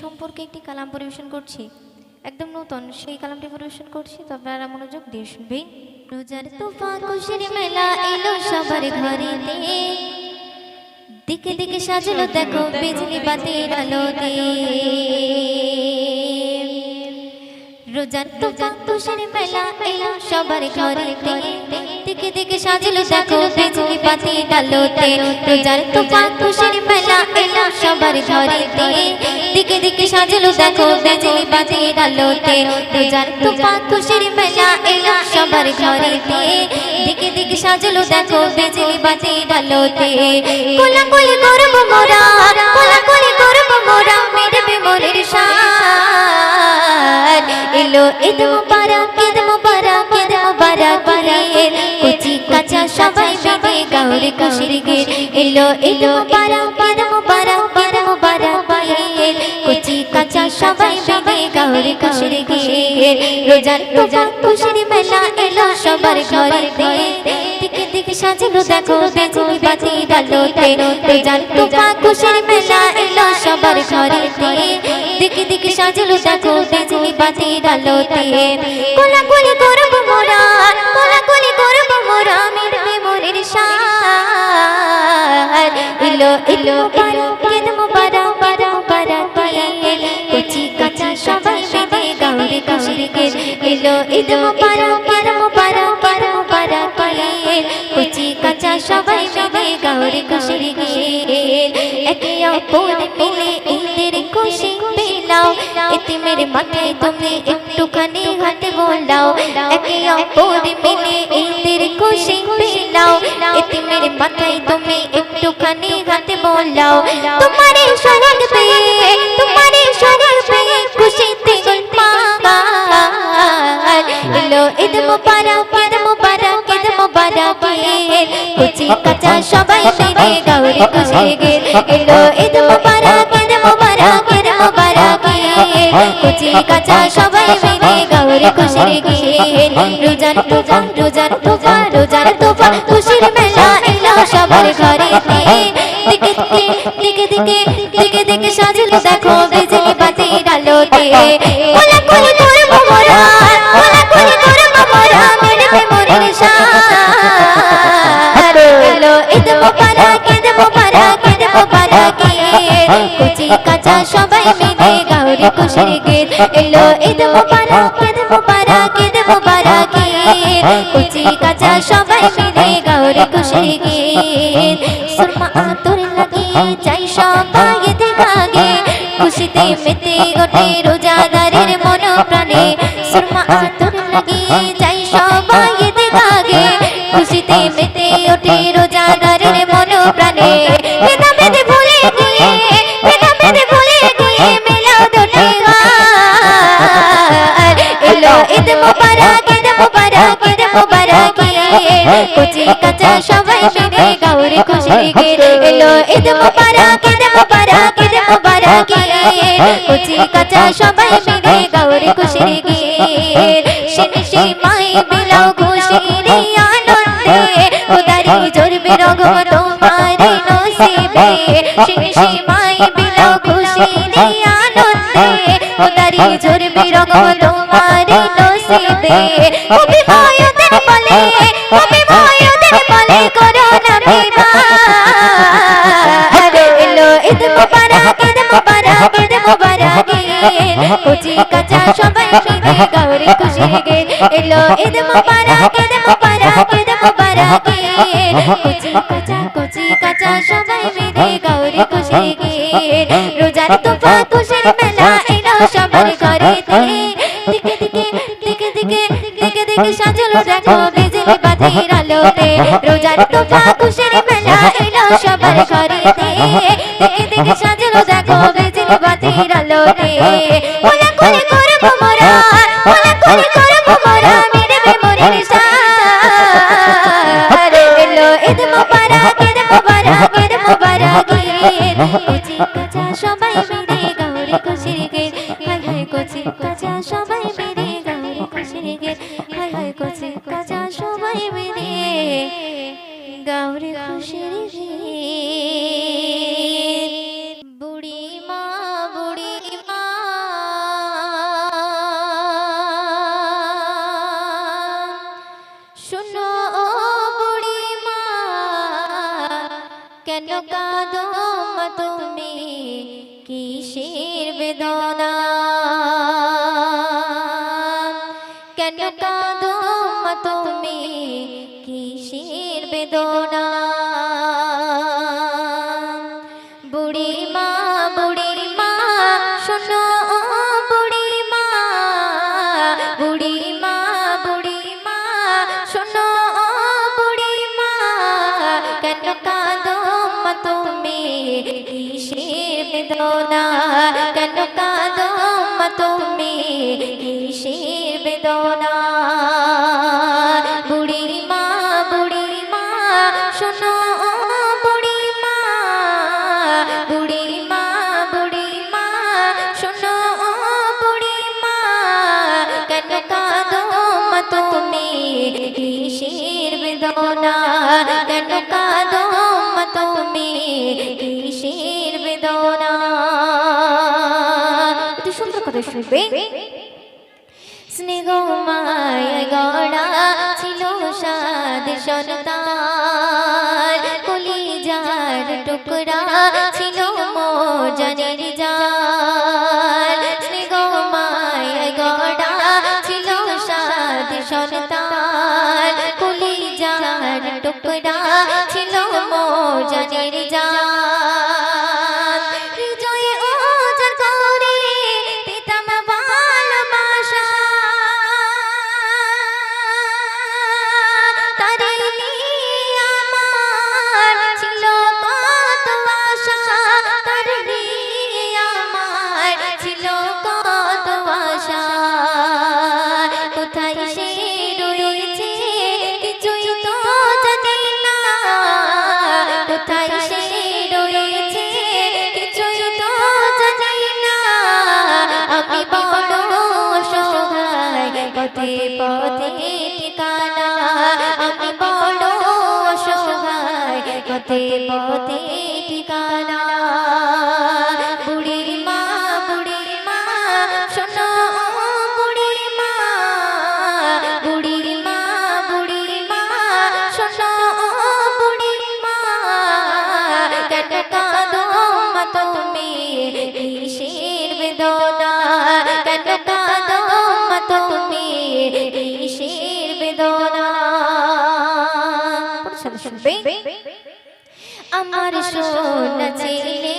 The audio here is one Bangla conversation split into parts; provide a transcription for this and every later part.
সম্পর্কে একটি কালাম পরিবেশন করছি, একদম নতুন সেই কালামটি পরিবেশন করছি, তো আপনারা মনোযোগ দিয়ে শুনবেন। রোজার তোফা খুশির মেলা এলো সবার ঘরেতে, দিকে দিকে সাজালো দেখো বিজলি বাতির আলোতে। রোজার তোফা খুশির মেলা এলো সবার ঘরেতে, দিকে দিকে সাজালো দেখো বিজলি বাতির আলোতে। রোজার তোফা খুশির মেলা এলো সবার ঘরেতে, দিকে দিকে সাজালো দেখো বিজলি বাতির আলোতে। রোজার তোফা খুশির মেলা এলো সবার ঘরেতে, দিকে দিকে সাজালো দেখো বিজলি বাতির আলোতে। কোলাকুলি করব মোরা, কোলাকুলি করব মোরা, মিটবে মনের সাথ। এলো ঈদ মুবারক, ঈদ মুবারক, ঈদ মুবারক পায়ের, কুচি কাঁচা সবাই মিলে গাওরে খুশির গীত। এলো ঈদ মুবারক, ঈদ মুবারক, ঈদ মুবারক পায়ের, কুচি কাঁচা সবাই মিলে গাওরে খুশির গীত। রোজার রোজার খুশির মেলা এলো সবার ঘরেতে, দিকে দিকে সাজালো দেখো বিজলি বাতির আলোতে। রোজার তোফা খুশির মেলা এলো সবার ঘরেতে, দিকে দিকে সাজালো দেখো বিজলি বাতির আলোতে। কোলাকুলি করব মোরা, কোলাকুলি করব মোরা, মিটবে মনের সাথ। এলো ঈদ মুবারক, ঈদ মুবারক, ঈদ মুবারক পায়ের, কুচি কাঁচা সবাই মিলে গাওরে খুশির গীত। এলো ঈদ মুবারক, ঈদ মুবারক, ঈদ মুবারক পায়ের, কুচি কাঁচা সবাই মিলে গাওরে খুশির গীত। একে অপর মিলে ঈদের খুশি বিলাও, এতিমের মাথায় তুমি একটুখানি হাত বোলাও। একে অপর মিলে ঈদের খুশি বিলাও, এতিমের মাথায় তুমি একটুখানি হাত বোলাও। তোমার সোহাগ পেয়ে, তোমার সোহাগ পেয়ে খুশিতে গুলমার। এলো ঈদ মুবারক, ঈদ মুবারক, ঈদ মুবারক পায়ের, কুচি কাঁচা সবাই মিলে গাওরে খুশির গীত। এলো ঈদ মুবারক, ঈদ মুবারক, ঈদ মুবারক পায়ের, কুচি কাঁচা সবাই মিলে গাওরে খুশির গীত। রোজার তোফা, রোজার তোফা, রোজার তোফা খুশির মেলা এলো সবার ঘরেতে, দিকে দিকে দিকে দিকে দিকে সাজালো দেখো বিজলি বাতির আলোতে। কোলাকুলি করব মোরা, কোলাকুলি করব মোরা, মিটবে মনের সাথ। এলো ঈদ মুবারক, ঈদ মুবারক, ঈদ মুবারক, কুচি কাঁচা সবাই মিলে গাওরে খুশির গীত। এলো ঈদ মুবারক, ঈদ মুবারক, ঈদ মুবারক, কুচি কাঁচা সবাই মিলে গাওরে খুশির গীত। সুরমা আতর লাগিয়ে যাই সবাই দিগাগে, খুশিতে মেতে ওঠে রোজাদারের মন প্রাণে। সুরমা আতর লাগিয়ে যাই সবাই দিগাগে, খুশিতে মেতে ওঠে রোজাদারের মন প্রাণে। ভেদাভেদ ভুলে গিয়ে, ভেদাভেদ ভুলে গিয়ে মিলাদ ওঠে গান। এলো ঈদ মুবারক, ঈদ মুবারক, ঈদ মুবারক, কুচি কাঁচা সবাই মিলে গাওরে খুশির গীত। এলো ঈদ মুবারক, ঈদ মুবারক, ঈদ মুবারক, কুচি কাঁচা সবাই মিলে গাওরে খুশির গীত। শিনশি মাই বিলাও খুশির আনন্দে, খোদারি জোরবে রহমত তোমার নসিবে। শিনশি মাই বিলাও খুশির আনন্দে, খোদারি জোরবে রহমত তোমার নসিবে। কবি মায়দের বলে, কবি মায়দের বলে করো না বিবাদ। এলো ঈদ মুবারক, ঈদ মুবারক, ঈদ মুবারক, কুচি কাঁচা সবাই মিলে গাওরে খুশির গীত। এলো ঈদ মুবারক, ঈদ মুবারক, ঈদ মুবারক, কুচি কাঁচা, কুচি কাঁচা সবাই মিলে গাওরে খুশির গীত। রোজার তোফা খুশির মেলা এলো সবার ঘরেতে, দিকে দিকে দিকে দিকে দিকে দিকে সাজালো দেখো বিজলি বাতির আলোতে। রোজার তোফা খুশির মেলা এলো সবার ঘরেতে, দিকে দিকে সাজালো দেখো বিজলি বাতির আলোতে। কোলাকুলি করব মোরা, কোলাকুলি করব মোরা, মিটবে মনের সাথ। এলো ঈদ মুবারক, ঈদ মুবারক, ঈদ মুবারক, কুচি কাঁচা সবাই মিলে গাওরে খুশির গীত। হায় হায় কুচি কাঁচা সবাই মিলে গাওরে খুশির গীত। হায় হায় কুচি কাঁচা সবাই মিলে গাওরে খুশির গীত। বুড়ি মা, বুড়ি মা, কিসের বেদনা কেন কাঁদো মা তুমি কিসের বেদনা বুড়ি মা শোনো বুড়ি মা শোনো বুড়ি মা কেন কাঁদো মা তুমি কিসের বেদনা কেন কাঁদো মা তুমি কিসের বেদনা বুড়ি মা শোনো বুড়ি মা শোনো বুড়ি মা কেন কাঁদো মা তুমি কিসের বেদনা কেন কাঁদো মা তুমি কিসের বেদনা একটু সুন্দর করে শুনবেন স্নেহ মায়া গড়া ছিল সাদ সন্তান কলিজার টুকরা ছিল মোর জানের জান স্নেহ মায়া গড়া ছিল সাদ সন্তান কলিজার টুকরা ছিল মোর জানের জান পথে ঠিকানা আমি বড় অসহায় পথে ঠিকানা বুড়ি মা শোনো বুড়ি মা শোনো বুড়ি মা কেন কাঁদো মা তুমি কিসের বেদনা কেন কাঁদো মা তুমি কিসের বেদনা আমার সোনা ছেলে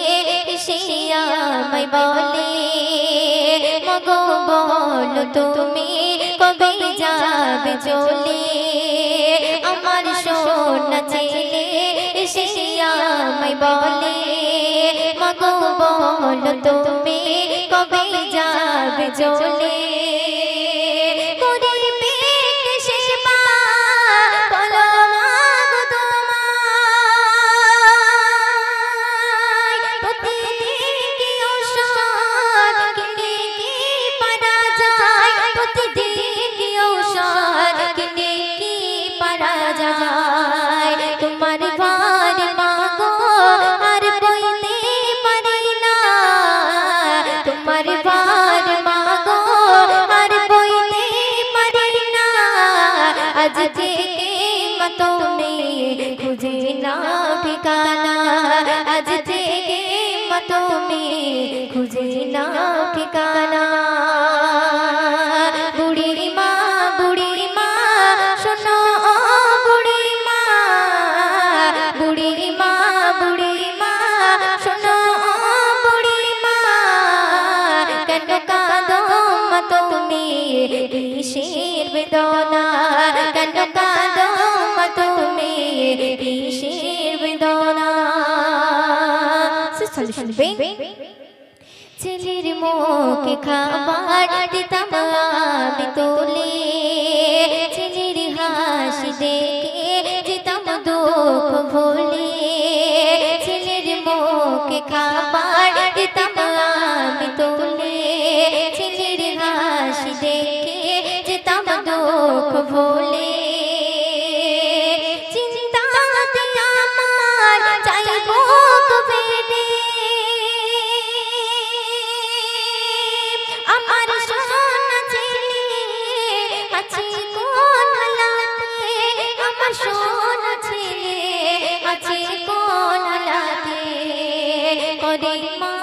সে আমায় বলে মগো বলো তুমি কবে যাবে চলে আমার সোনা ছেলে সে আমায় বলে মগো বলো তুমি কবে যাবে চলে তোমার ভার মাগো আর বইতে পারি না তোমার ভার মাগো আর বইতে পারি না আজ থেকে মা তুমি খুঁজে না ঠিকানা আজ থেকে মা তুমি খুঁজে না ঠিকানা বুড়ি মা শোনো বুড়ি মা শোনো বুড়ি মা কেন কাঁদো মা তুমি কিসের বেদনা কেন কাঁদো মা তুমি কিসের বেদনা ছেলের মুখে খাবার দিতাম আমি তুলে ছেলের হাসি দেখে যেতাম দুঃখ ভুলে ছেলের মুখে খাবার দিতাম আমি তুলে ছেলের হাসি দেখে যেতাম দুঃখ ভুলে চিন্তাতে আমার চাইব কবে আমার সোনা ছেলে আছে কোন হালাতে আমার সোনা ছেলে আছে কোন হালাতে করে মা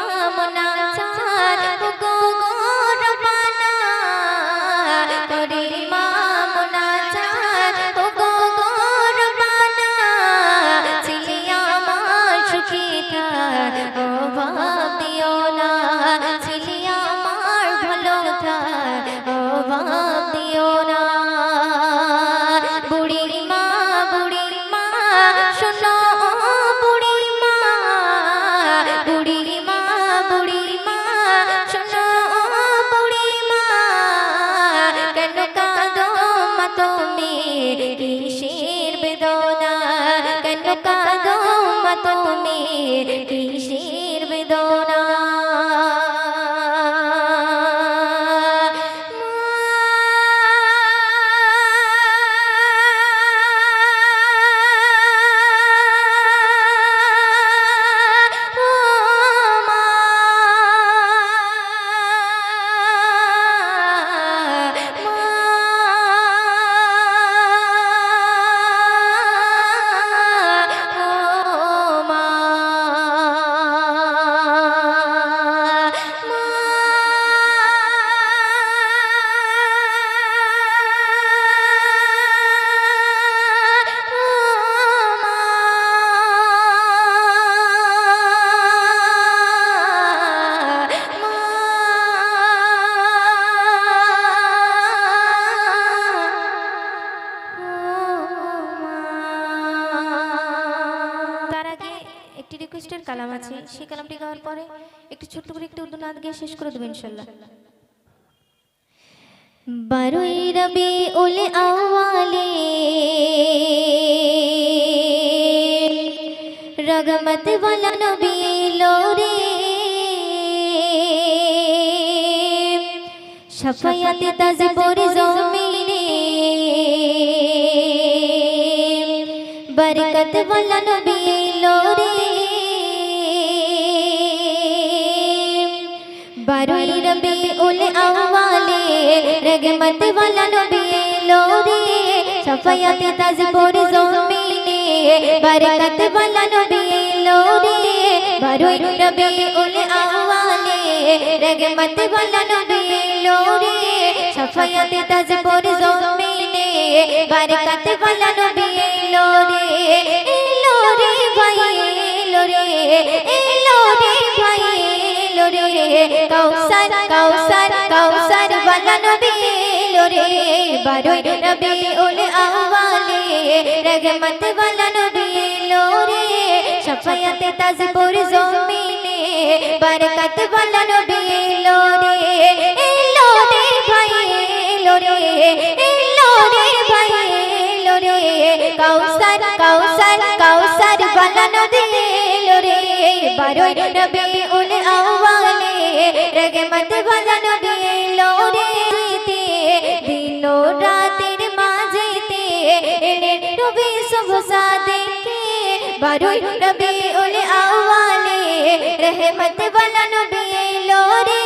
কিসের বেদনা কেন কাঁদো মা তুমি কিসের বেদনা রিকোয়েস্টের কালাম আছে সেই কালামটি গাওয়ার পরে একটু ছোট্ট করে একটু উর্দু নাত গিয়ে শেষ করে দেব ইনশাআল্লাহ। বারোই রবিউল আউয়ালে রহমত ওয়ালা নবী লোরে শাফায়াতে তাজবুর জমিনে বরকত ওয়ালা নবী লোরে বারোই রবিউল আউয়ালে রহমত ওয়ালা নবী লোরে শাফায়াতে তাজবুর জমিনে বরকত ওয়ালা নবী লোরে বারোই রবিউল আউয়ালে রহমত ওয়ালা নবী লোরে শাফায়াতে তাজবুর জমিনে বরকত ওয়ালা নবী লোরে লোরে ভাই লোরে লোরে ভাই লোরে কাউসার কাউসার কাউসার ওয়ালা নবী লোরে বারোই রবিউল আউয়ালে রহমত ওয়ালা নবী লোরে শাফায়াতে তাজবুর জমিনে বরকত ওয়ালা নবী লোরে লোরে ভাই লোরে লোরে ভাই লোরে কাউসার কাউসার কাউসার ওয়ালা নবী লোরে বারোই রবিউল আউয়ালে রহমত ওয়ালা নবী লোরে দিন রাতের মাঝেতে এলেন নবী সুবসা দেখে বারোই রবিউল আউয়ালে রহমত ওয়ালা নবী লোরে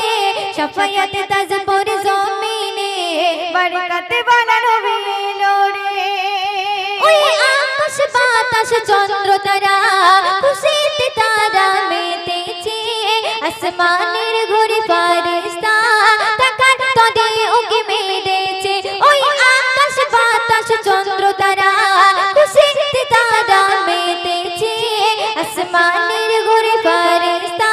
শাফায়াতে তাজবুর জমিনে বরকত ওয়ালা নবী লোরে ওই আকাশ বাতাস চন্দ্র তারা খুশিতে তারা মেতেছে আসমানের ঘুরে ফারিস্তা তাকার তদে ওকে মেরেছে ওই আকাশ বাতাস চন্দ্র তারা খুশিতে তারা মেতেছে আসমানের ঘুরে ফারিস্তা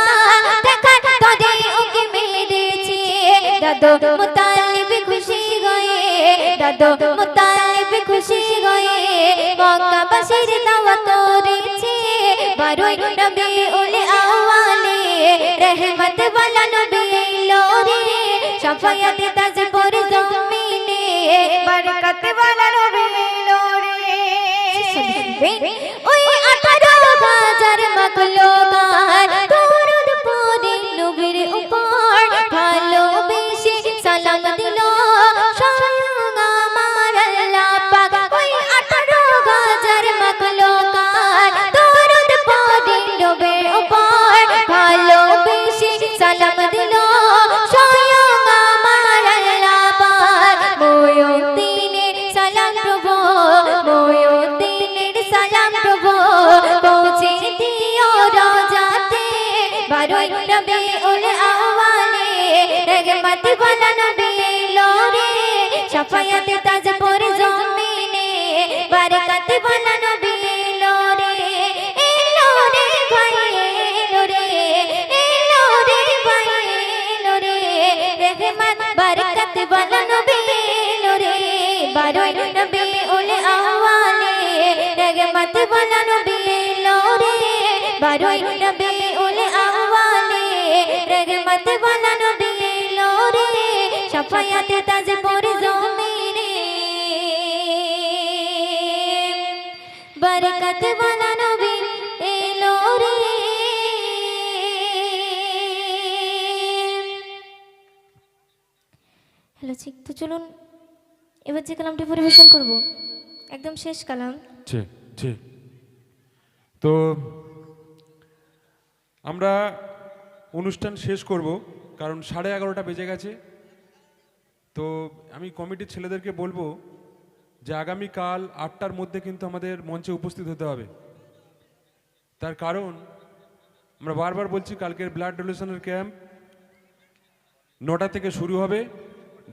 তাকার তদে ওকে মেরেছে দাদু মুতালিব খুশি গয়ে দাদু মুতালিব খুশি গয়ে মক্কাবাসীর দাওয়াত করেছে বারোই রবিউল আউয়ালে রহমত ওয়ালা নবী লোরে শাফায়াতে তাজবুর জমিনে বরকত ওয়ালা নবী লোরে ওই 18,000 মাখলুকাত দরুদ পড়ে নবীর উপর ভালোবেসে সালাম দিল স্বয়ং আমার আল্লাহ পাক ওই 18,000 মাখলুকাত দরুদ পড়ে নবীর উপর ভালোবেসে সালাম দিল স্বয়ং আমার আল্লাহ পাক মুয়ুদ্দিনের সালাম প্রভু মুয়ুদ্দিনের সালাম প্রভু পৌঁছে দিও রোজাতে বারোই রবিউল আউয়ালে রহমত ওয়ালা নবী লোরে শাফায়াতে তাজবুর জমিনে বরকত ওয়ালা নবী লোরে লোরে ভাই লোরে লোরে ভাই লোরে রহমত বরকত ওয়ালা নবী লোরে বারোই রবিউল আউয়ালে রহমত ওয়ালা নবী লোরে বারোই রবিউল আউয়ালে রহমত ওয়ালা নবী লোরে শাফায়াতে তাজবুর জমিনে হ্যালো জি, তো চলুন এবার যে কালামটি পরিবেশন করব একদম শেষ কালাম। জি জি। তো আমরা অনুষ্ঠান শেষ করব, কারণ 11:30 বেজে গেছে। তো আমি কমিটির ছেলেদেরকে বলবো যে আগামীকাল 8টার মধ্যে কিন্তু আমাদের মঞ্চে উপস্থিত হতে হবে। তার কারণ আমরা বারবার বলছি, কালকের ব্লাড ডোনেশনের ক্যাম্প 9টা থেকে শুরু হবে।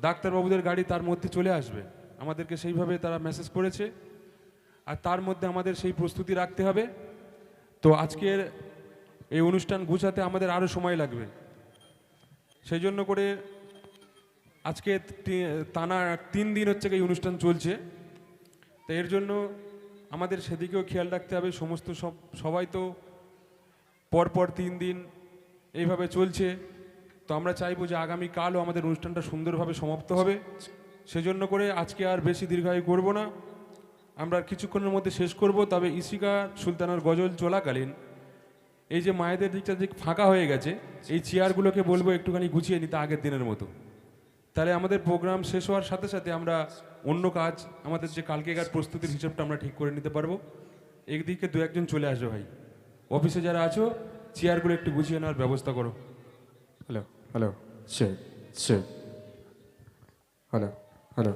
ডাক্তারবাবুদের গাড়ি তার মধ্যে চলে আসবে, আমাদেরকে সেইভাবে তারা মেসেজ করেছে, আর তার মধ্যে আমাদের সেই প্রস্তুতি রাখতে হবে। তো আজকের এই অনুষ্ঠান গুছাতে আমাদের আরও সময় লাগবে, সেই জন্য করে আজকে টানা 3 দিন হচ্ছে এই অনুষ্ঠান চলছে। তো এর জন্য আমাদের সেদিকেও খেয়াল রাখতে হবে। সমস্ত সবাই তো পরপর 3 দিন এইভাবে চলছে। তো আমরা চাইবো যে আগামীকালও আমাদের অনুষ্ঠানটা সুন্দরভাবে সমাপ্ত হবে। সেজন্য করে আজকে আর বেশি দীর্ঘায়ু করব না, আমরা কিছুক্ষণের মধ্যে শেষ করব। তবে ইশিকা সুলতানার গজল চলাকালীন এই যে মায়েদের দিকটা যে ফাঁকা হয়ে গেছে, এই চেয়ারগুলোকে বলবো একটুখানি গুছিয়ে নিতে আগের দিনের মতো। তাহলে আমাদের প্রোগ্রাম শেষ হওয়ার সাথে সাথে আমরা অন্য কাজ, আমাদের যে কালকেকার প্রস্তুতির হিসাবটা আমরা ঠিক করে নিতে পারবো। একদিকে 2-1 চলে আসো ভাই, অফিসে যারা আছো চেয়ারগুলো একটু গুছিয়ে নেওয়ার ব্যবস্থা করো। Hello hello check check hello hello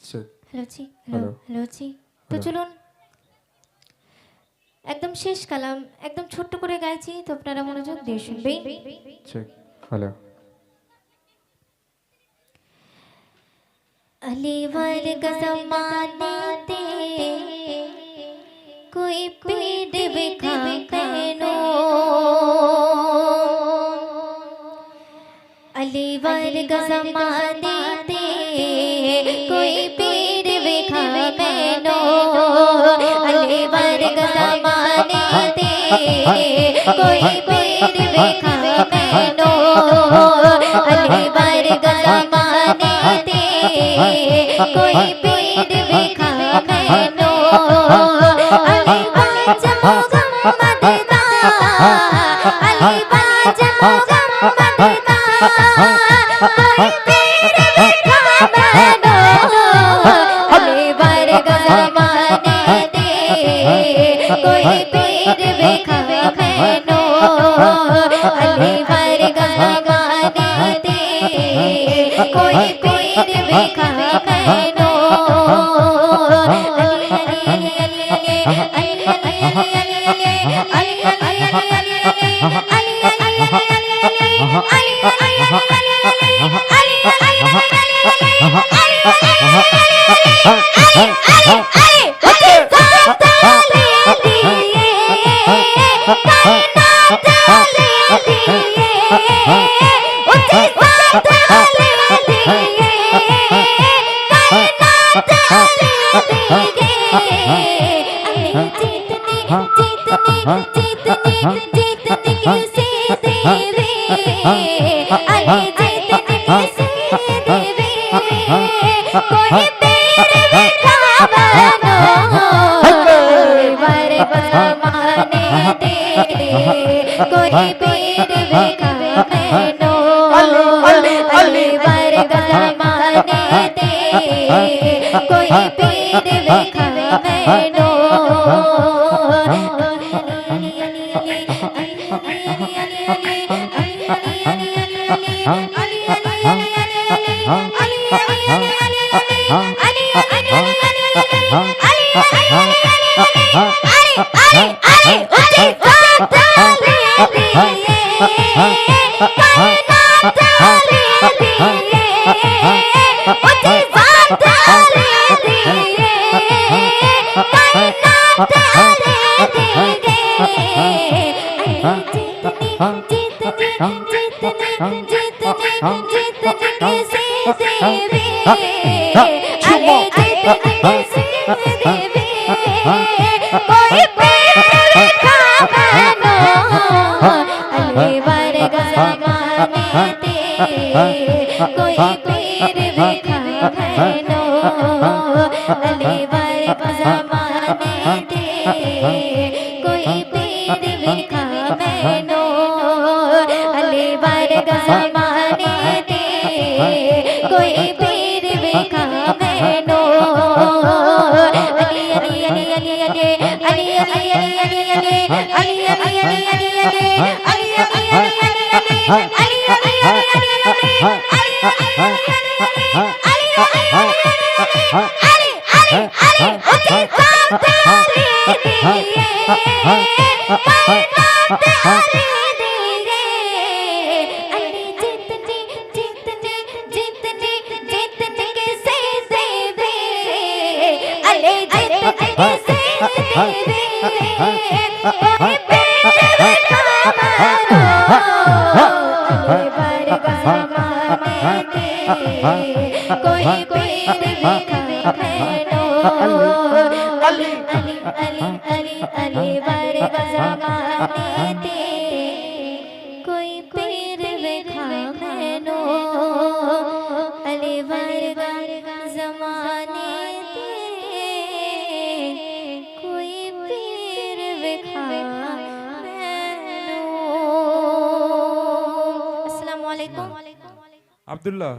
check hello ji, hello hello ji, তো চলুন একদম শেষ কালাম একদম ছোট্ট করে গাইছি, তো আপনারা মনোযোগ দিয়ে শুনবেন। চেক হ্যালো अली वर्ग ज़माने कोई पीड़ विखा कहनो, अली वर्ग ज़माने कोई पीड़ विखा कहनो, अली वर्ग ज़माने कोई पीड़ विखा कहनो, अली वर्ग ज़माने कोई पीर विखा कहनो, अली बाज मोहम्मद दा, अली बाज मोहम्मद दा, कोई पीर विखा कहनो, अली वर्ग ज़माने दे कोई पीर विखा कहनो, अली वर्ग ज़माने दे कोई पीर विखा कहनो, अली अली अली अली अली अली कोई पीर विखा कहनो, अली वर्ग ज़माने दे कोई पीर विखा कहनो, अली वर्ग ज़माने दे कोई पीर विखा कहनो, अली वर्ग ज़माने दे कोई पीर विखा कहनो, अली वर्ग ज़माने दे कोई पीर वेखा मैनो अली अली अली अली अली अली अली अली अली अली अली अली अली अली अली अली कोई पीर वेखा मैनो अली अली अली अली अली वर्गा ज़माने ते कोई पीर वेखा मैनो अली वर्गा ज़माने ते कोई पीर वेखा मैनो। अस्सलामु अलैकुम। আব্দুল্লাহ